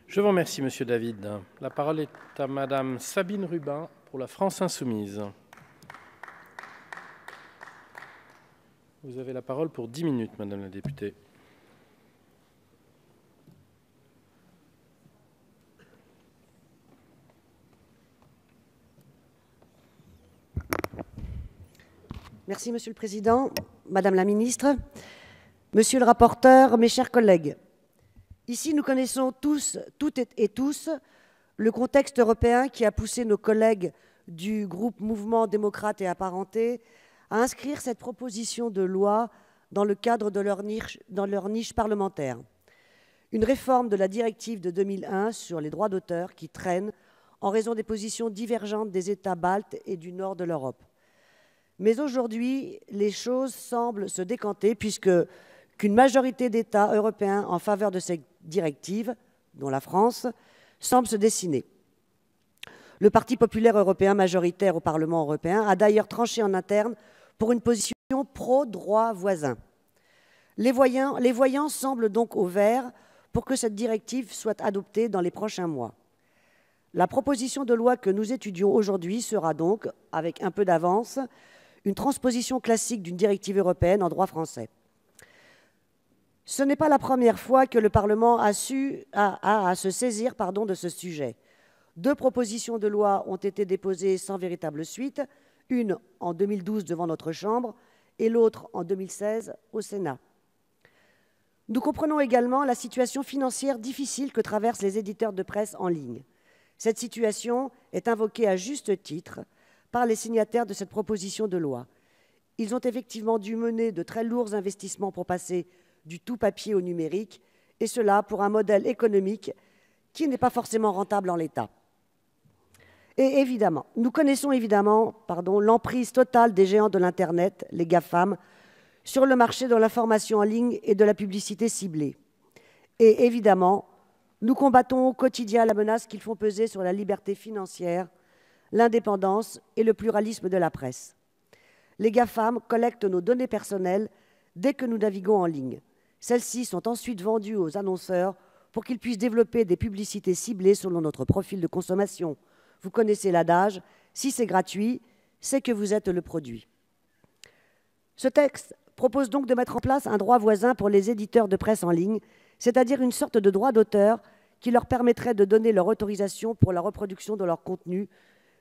Je vous remercie, Monsieur David. La parole est à Madame Sabine Rubin pour la France Insoumise. Vous avez la parole pour 10 minutes, Madame la députée. Merci, Monsieur le Président, Madame la Ministre, Monsieur le rapporteur, mes chers collègues. Ici, nous connaissons toutes et tous, le contexte européen qui a poussé nos collègues du groupe Mouvement démocrate et apparenté à inscrire cette proposition de loi dans le cadre de leur niche parlementaire. Une réforme de la directive de 2001 sur les droits d'auteur qui traîne en raison des positions divergentes des États baltes et du nord de l'Europe. Mais aujourd'hui, les choses semblent se décanter qu'une majorité d'États européens en faveur de cette directive, dont la France, semble se dessiner. Le Parti populaire européen majoritaire au Parlement européen a d'ailleurs tranché en interne pour une position pro-droit voisin. Les voyants semblent donc au vert pour que cette directive soit adoptée dans les prochains mois. La proposition de loi que nous étudions aujourd'hui sera donc, avec un peu d'avance, une transposition classique d'une directive européenne en droit français. Ce n'est pas la première fois que le Parlement a à se saisir de ce sujet. 2 propositions de loi ont été déposées sans véritable suite, une en 2012 devant notre Chambre et l'autre en 2016 au Sénat. Nous comprenons également la situation financière difficile que traversent les éditeurs de presse en ligne. Cette situation est invoquée à juste titre par les signataires de cette proposition de loi. Ils ont effectivement dû mener de très lourds investissements pour passer du tout papier au numérique, et cela pour un modèle économique qui n'est pas forcément rentable en l'état. Et évidemment, nous connaissons l'emprise totale des géants de l'Internet, les GAFAM, sur le marché de l'information en ligne et de la publicité ciblée. Et évidemment, nous combattons au quotidien la menace qu'ils font peser sur la liberté financière, l'indépendance et le pluralisme de la presse. Les GAFAM collectent nos données personnelles dès que nous naviguons en ligne. Celles-ci sont ensuite vendues aux annonceurs pour qu'ils puissent développer des publicités ciblées selon notre profil de consommation. Vous connaissez l'adage, si c'est gratuit, c'est que vous êtes le produit. Ce texte propose donc de mettre en place un droit voisin pour les éditeurs de presse en ligne, c'est-à-dire une sorte de droit d'auteur qui leur permettrait de donner leur autorisation pour la reproduction de leur contenu,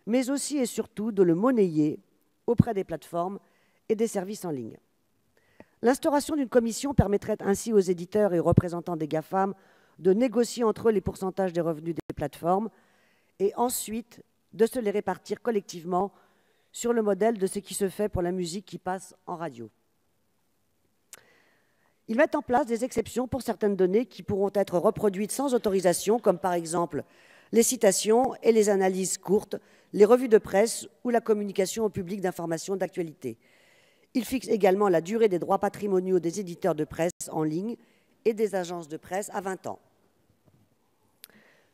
mais aussi et surtout de le monnayer auprès des plateformes et des services en ligne. L'instauration d'une commission permettrait ainsi aux éditeurs et aux représentants des GAFAM de négocier entre eux les pourcentages des revenus des plateformes et ensuite de se les répartir collectivement sur le modèle de ce qui se fait pour la musique qui passe en radio. Ils mettent en place des exceptions pour certaines données qui pourront être reproduites sans autorisation, comme par exemple les citations et les analyses courtes, les revues de presse ou la communication au public d'informations d'actualité. Il fixe également la durée des droits patrimoniaux des éditeurs de presse en ligne et des agences de presse à 20 ans.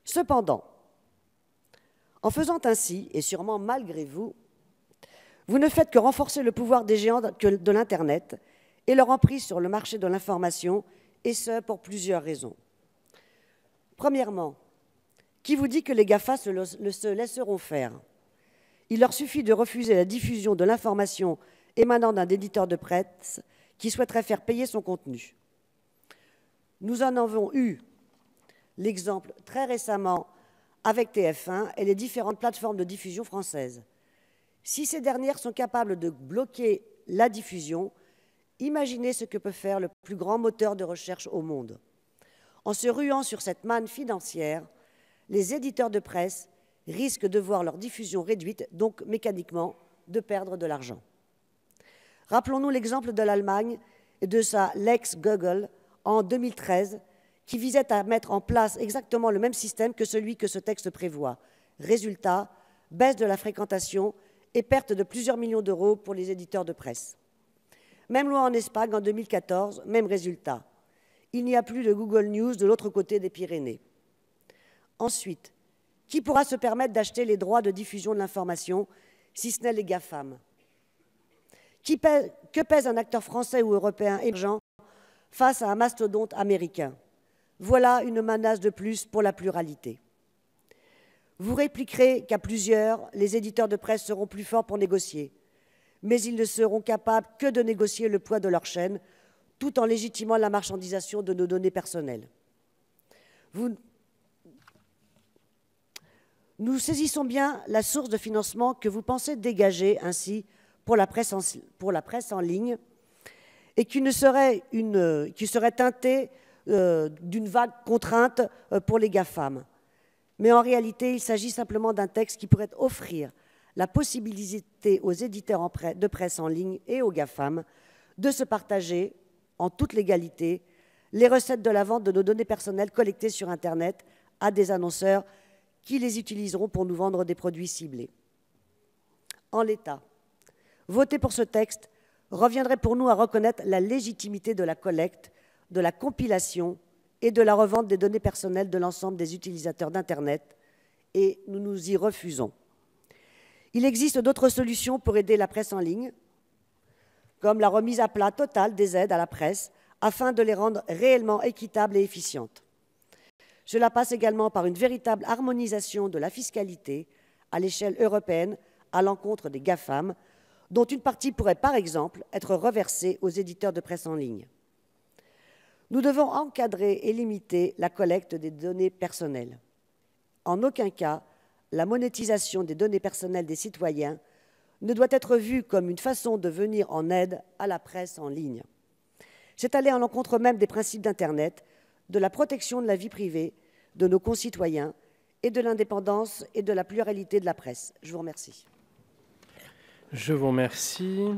Cependant, en faisant ainsi, et sûrement malgré vous, vous ne faites que renforcer le pouvoir des géants de l'Internet et leur emprise sur le marché de l'information, et ce pour plusieurs raisons. Premièrement, qui vous dit que les GAFA se laisseront faire? Il leur suffit de refuser la diffusion de l'information émanant d'un éditeur de presse qui souhaiterait faire payer son contenu. Nous en avons eu l'exemple très récemment avec TF1 et les différentes plateformes de diffusion françaises. Si ces dernières sont capables de bloquer la diffusion, imaginez ce que peut faire le plus grand moteur de recherche au monde. En se ruant sur cette manne financière, les éditeurs de presse risquent de voir leur diffusion réduite, donc mécaniquement de perdre de l'argent. Rappelons-nous l'exemple de l'Allemagne et de sa Lex Google en 2013, qui visait à mettre en place exactement le même système que celui que ce texte prévoit. Résultat, baisse de la fréquentation et perte de plusieurs millions d'euros pour les éditeurs de presse. Même loi en Espagne en 2014, même résultat. Il n'y a plus de Google News de l'autre côté des Pyrénées. Ensuite, qui pourra se permettre d'acheter les droits de diffusion de l'information, si ce n'est les GAFAM? Que pèse un acteur français ou européen émergent face à un mastodonte américain? Voilà une menace de plus pour la pluralité. Vous répliquerez qu'à plusieurs, les éditeurs de presse seront plus forts pour négocier, mais ils ne seront capables que de négocier le poids de leur chaîne, tout en légitimant la marchandisation de nos données personnelles. Nous saisissons bien la source de financement que vous pensez dégager ainsi pour la presse en ligne et qui serait teintée d'une vague contrainte pour les GAFAM. Mais en réalité, il s'agit simplement d'un texte qui pourrait offrir la possibilité aux éditeurs de presse en ligne et aux GAFAM de se partager, en toute légalité, les recettes de la vente de nos données personnelles collectées sur Internet à des annonceurs qui les utiliseront pour nous vendre des produits ciblés. En l'état, voter pour ce texte reviendrait pour nous à reconnaître la légitimité de la collecte, de la compilation et de la revente des données personnelles de l'ensemble des utilisateurs d'Internet, et nous nous y refusons. Il existe d'autres solutions pour aider la presse en ligne, comme la remise à plat totale des aides à la presse, afin de les rendre réellement équitables et efficientes. Cela passe également par une véritable harmonisation de la fiscalité à l'échelle européenne à l'encontre des GAFAM, dont une partie pourrait par exemple être reversée aux éditeurs de presse en ligne. Nous devons encadrer et limiter la collecte des données personnelles. En aucun cas, la monétisation des données personnelles des citoyens ne doit être vue comme une façon de venir en aide à la presse en ligne. C'est aller à l'encontre même des principes d'Internet, de la protection de la vie privée de nos concitoyens et de l'indépendance et de la pluralité de la presse. Je vous remercie. Je vous remercie.